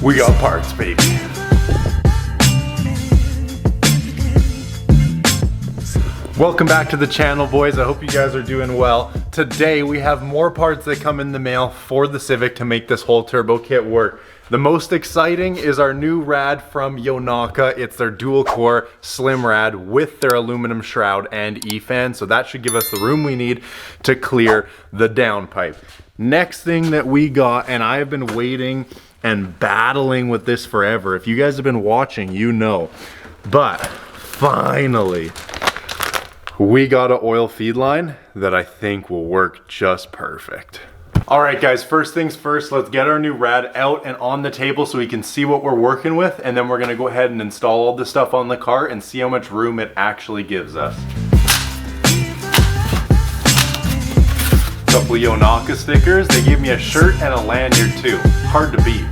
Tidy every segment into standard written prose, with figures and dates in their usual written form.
We got parts, baby. Welcome back to the channel, boys. I hope you guys are doing well. Today we have more parts that come in the mail for the Civic to make this whole turbo kit work. The most exciting is our new rad from Yonaka. It's their dual core slim rad with their aluminum shroud and efan, so that should give us the room we need to clear the downpipe. Next thing that we got, and I have been waiting and battling with this forever. If you guys have been watching, you know, but finally, we got an oil feed line that I think will work just perfect. All right, guys, first things first, let's get our new rad out and on the table so we can see what we're working with, and then we're gonna go ahead and install all this stuff on the car and see how much room it actually gives us. Couple of Yonaka stickers. They gave me a shirt and a lanyard too. Hard to beat.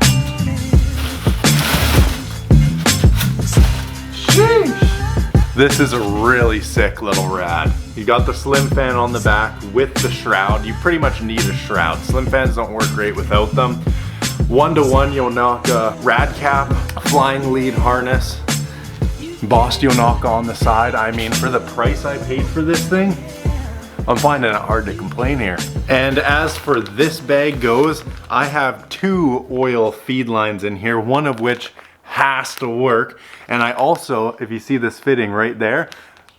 Sheesh. This is a really sick little rad. You got the slim fan on the back with the shroud. You pretty much need a shroud. Slim fans don't work great without them. 1-to-1 Yonaka rad cap, flying lead harness, Boss Yonaka on the side. I mean, for the price I paid for this thing, I'm finding it hard to complain here. And as for this bag goes, I have 2 oil feed lines in here, one of which has to work. And I also, if you see this fitting right there,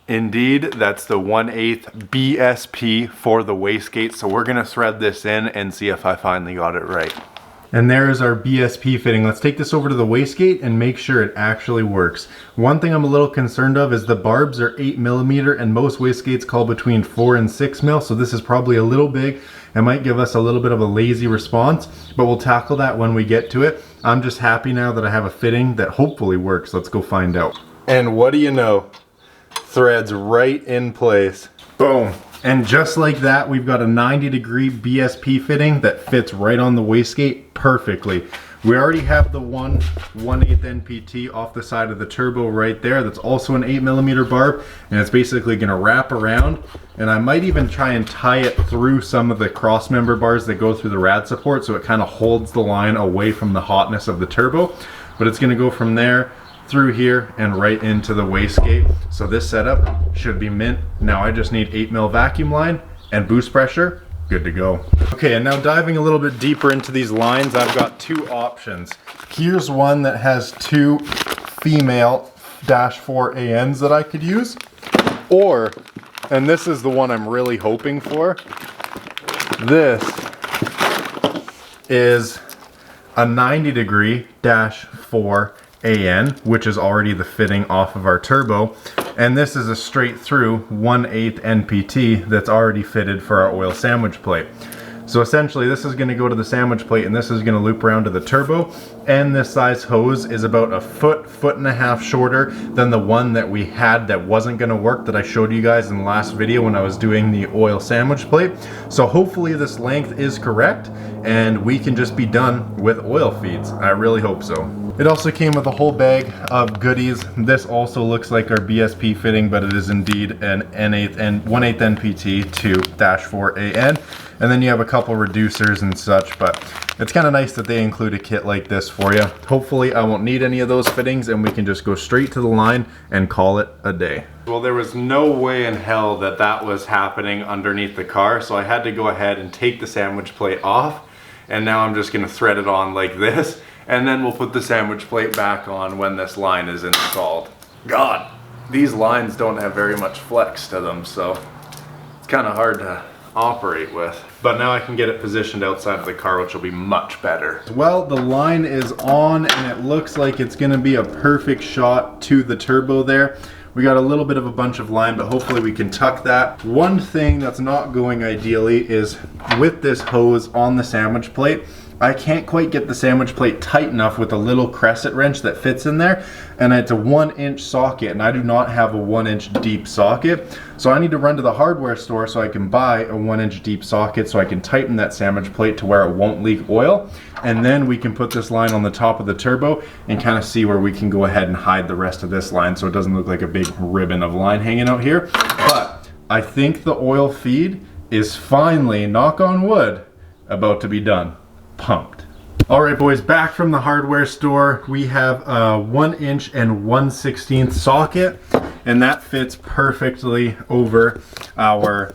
indeed, that's the 1/8 BSP for the wastegate. So we're gonna thread this in and see if I finally got it right. And there's our BSP fitting. Let's take this over to the wastegate and make sure it actually works. One thing I'm a little concerned of is the barbs are 8mm and most wastegates call between 4 and 6mm, so this is probably a little big. It might give us a little bit of a lazy response, but we'll tackle that when we get to it. I'm just happy now that I have a fitting that hopefully works. Let's go find out. And what do you know? Threads right in place. Boom. And just like that, we've got a 90-degree BSP fitting that fits right on the wastegate perfectly. We already have the 1/8 NPT off the side of the turbo right there. That's also an 8mm barb, and it's basically gonna wrap around. And I might even try and tie it through some of the cross member bars that go through the rad support, so it kind of holds the line away from the hotness of the turbo. But it's gonna go from there through here and right into the wastegate. So this setup should be mint. Now I just need 8mm vacuum line and boost pressure, good to go. Okay, and now diving a little bit deeper into these lines, I've got 2 options. Here's one that has 2 female -4 ANs that I could use, or, and this is the one I'm really hoping for, this is a 90-degree -4 AN, which is already the fitting off of our turbo, and this is a straight through 1/8 NPT that's already fitted for our oil sandwich plate. So essentially this is going to go to the sandwich plate and this is going to loop around to the turbo, and this size hose is about a foot and a half shorter than the one that we had that wasn't going to work that I showed you guys in the last video when I was doing the oil sandwich plate. So hopefully this length is correct and we can just be done with oil feeds. I really hope so. It also came with a whole bag of goodies. This also looks like our BSP fitting, but it is indeed an 1/8 NPT to -4 AN. And then you have a couple reducers and such, but it's kind of nice that they include a kit like this for you. Hopefully I won't need any of those fittings and we can just go straight to the line and call it a day. Well, there was no way in hell that that was happening underneath the car, so I had to go ahead and take the sandwich plate off, and now I'm just gonna thread it on like this, and then we'll put the sandwich plate back on when this line is installed. God, these lines don't have very much flex to them, so it's kind of hard to operate with. But now I can get it positioned outside of the car, which will be much better. Well, the line is on and it looks like it's gonna be a perfect shot to the turbo there. We got a little bit of a bunch of line, but hopefully we can tuck that. One thing that's not going ideally is with this hose on the sandwich plate, I can't quite get the sandwich plate tight enough with a little crescent wrench that fits in there, and it's a 1-inch socket, and I do not have a 1-inch deep socket. So I need to run to the hardware store so I can buy a 1-inch deep socket so I can tighten that sandwich plate to where it won't leak oil, and then we can put this line on the top of the turbo and kind of see where we can go ahead and hide the rest of this line so it doesn't look like a big ribbon of line hanging out here. But I think the oil feed is finally, knock on wood, about to be done. Pumped. All right, boys, back from the hardware store. We have a 1" and 1/16 socket, and that fits perfectly over our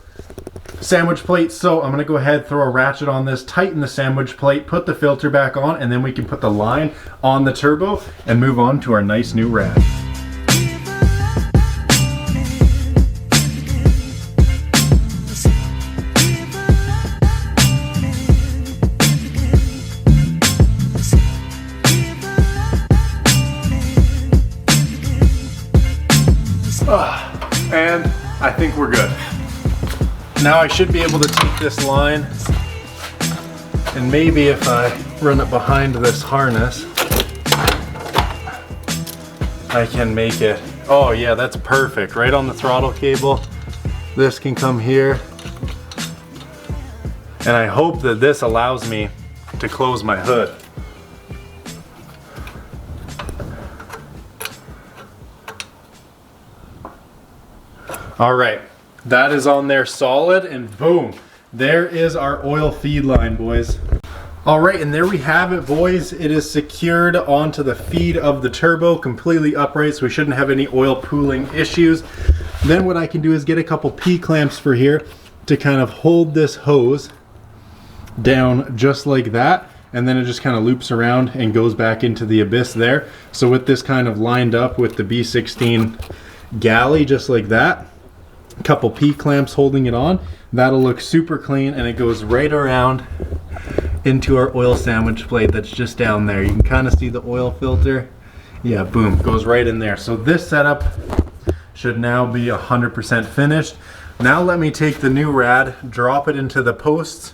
sandwich plate. So I'm gonna go ahead, throw a ratchet on this, tighten the sandwich plate, put the filter back on, and then we can put the line on the turbo and move on to our nice new rad. And I think we're good. Now I should be able to take this line, and maybe if I run it behind this harness, I can make it. Oh yeah, that's perfect. Right on the throttle cable. This can come here. And I hope that this allows me to close my hood. All right, that is on there solid, and boom, there is our oil feed line, boys. All right, and there we have it, boys. It is secured onto the feed of the turbo, completely upright, so we shouldn't have any oil pooling issues. Then what I can do is get a couple P-clamps for here to kind of hold this hose down just like that, and then it just kind of loops around and goes back into the abyss there. So with this kind of lined up with the B16 galley, just like that, a couple P-clamps holding it on, that'll look super clean, and it goes right around into our oil sandwich plate that's just down there. You can kind of see the oil filter. Yeah, boom, goes right in there. So this setup should now be 100% finished. Now let me take the new rad, drop it into the posts,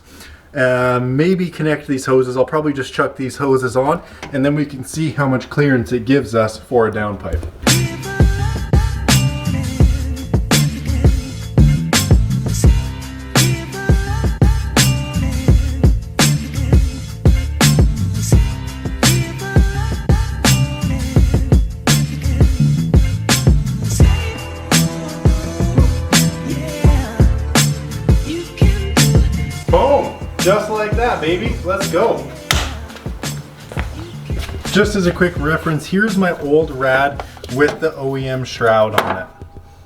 maybe connect these hoses. I'll probably just chuck these hoses on, and then we can see how much clearance it gives us for a downpipe. Just like that, baby. Let's go. Just as a quick reference, here's my old rad with the OEM shroud on it.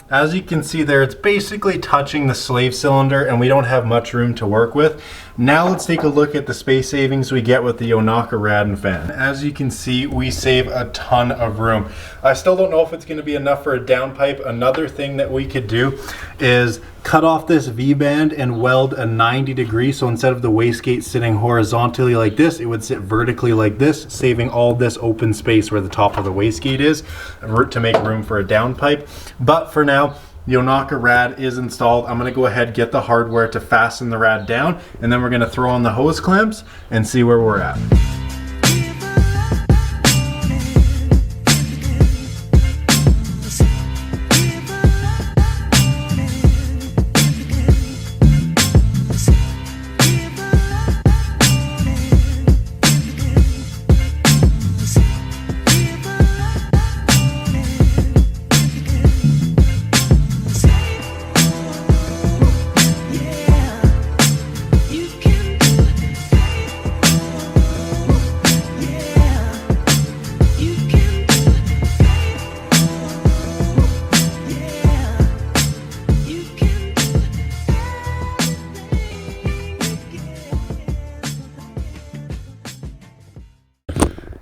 As you can see there, it's basically touching the slave cylinder, and we don't have much room to work with. Now let's take a look at the space savings we get with the Yonaka rad and fan. As you can see, we save a ton of room. I still don't know if it's going to be enough for a downpipe. Another thing that we could do is cut off this V-band and weld a 90-degree. So instead of the wastegate sitting horizontally like this, it would sit vertically like this, saving all this open space where the top of the wastegate is to make room for a downpipe. But for now, Yonaka rad is installed. I'm going to go ahead, get the hardware to fasten the rad down, and then we're going to throw on the hose clamps and see where we're at.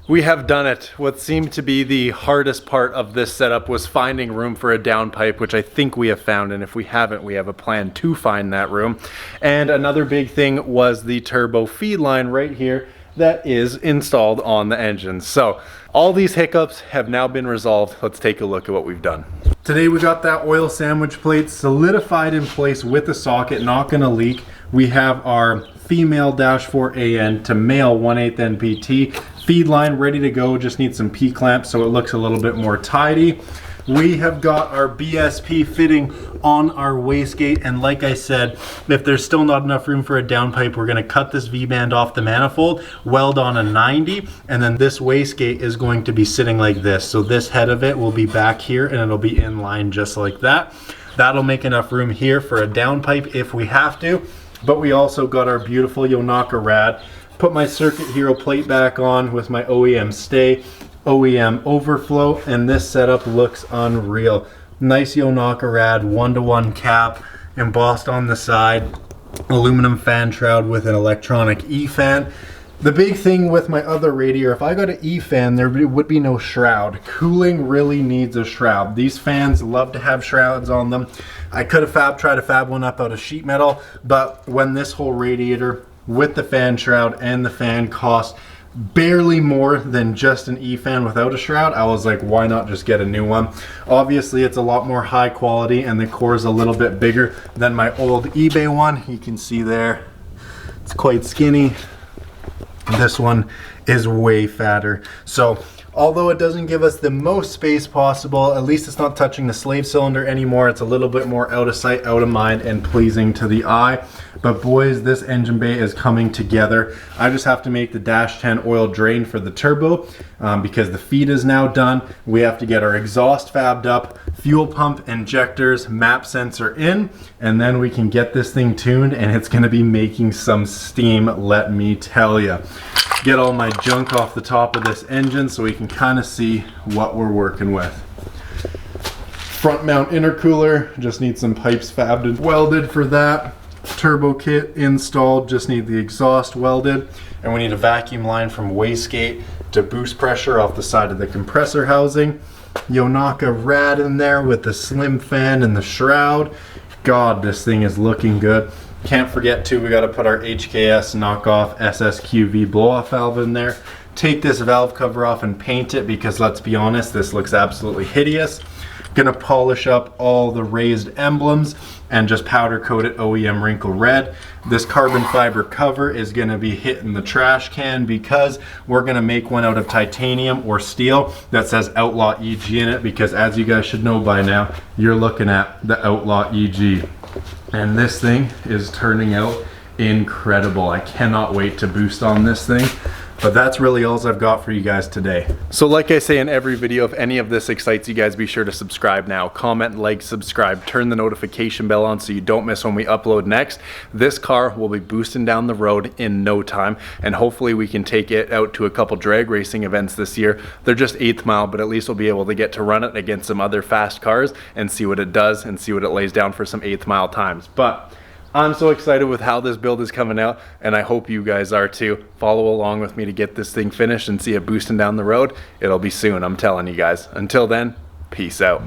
We have done it. What seemed to be the hardest part of this setup was finding room for a downpipe, which I think we have found, and if we haven't, we have a plan to find that room. And another big thing was the turbo feed line right here that is installed on the engine. So all these hiccups have now been resolved. Let's take a look at what we've done. Today we got that oil sandwich plate solidified in place with the socket, not gonna leak. We have our female -4 AN to male 1/8 NPT feed line ready to go. Just need some P-clamps so it looks a little bit more tidy. We have got our BSP fitting on our wastegate, and like I said, if there's still not enough room for a downpipe, we're going to cut this V-band off the manifold, weld on a 90, and then this wastegate is going to be sitting like this. So this head of it will be back here, and it'll be in line just like that. That'll make enough room here for a downpipe if we have to. But we also got our beautiful Yonaka rad Put my Circuit Hero plate back on with my OEM stay, OEM overflow, and this setup looks unreal. Nice Yonaka rad 1-to-1 cap, embossed on the side, aluminum fan shroud with an electronic efan. The big thing with my other Radiator, if I got an efan, there would be no shroud. Cooling really needs a shroud. These fans love to have shrouds on them. I could have tried to fab one up out of sheet metal, but when this whole Radiator with the fan shroud and the fan cost barely more than just an efan without a shroud, I was like, why not just get a new one? Obviously it's a lot more high quality and the core is a little bit bigger than my old eBay one. You can see there, it's quite skinny. This one is way fatter. So although it doesn't give us the most space possible, at least it's not touching the slave cylinder anymore. It's a little bit more out of sight, out of mind, and pleasing to the eye. But boys, this engine bay is coming together. I just have to make the dash 10 oil drain for the turbo because the feed is now done. We have to get our exhaust fabbed up, fuel pump, injectors, map sensor in, and then we can get this thing tuned, and it's gonna be making some steam, let me tell you. Get all my junk off the top of this engine so we can kind of see what we're working with. Front mount intercooler, just need some pipes fabbed and welded for that. Turbo kit installed, just need the exhaust welded, and we need a vacuum line from wastegate to boost pressure off the side of the compressor housing. Yonaka rad in there with the slim fan and the shroud. God, this thing is looking good. Can't forget too, we got to put our HKS knockoff SSQV blow-off valve in there. Take this valve cover off and paint it because let's be honest, this looks absolutely hideous. Gonna polish up all the raised emblems and just powder coat it OEM wrinkle red. This carbon fiber cover is gonna be hitting the trash can because we're gonna make one out of titanium or steel that says Outlaw EG in it, because as you guys should know by now, you're looking at the Outlaw EG. And this thing is turning out incredible. I cannot wait to boost on this thing. But that's really all I've got for you guys today. So like I say in every video, if any of this excites you guys, be sure to subscribe now. Comment, like, subscribe, turn the notification bell on so you don't miss when we upload next. This car will be boosting down the road in no time, and hopefully we can take it out to a couple drag racing events this year. They're just 8th mile, but at least we'll be able to get to run it against some other fast cars and see what it does and see what it lays down for some 8th mile times. But I'm so excited with how this build is coming out, and I hope you guys are too. Follow along with me to get this thing finished and see it boosting down the road. It'll be soon, I'm telling you guys. Until then, peace out.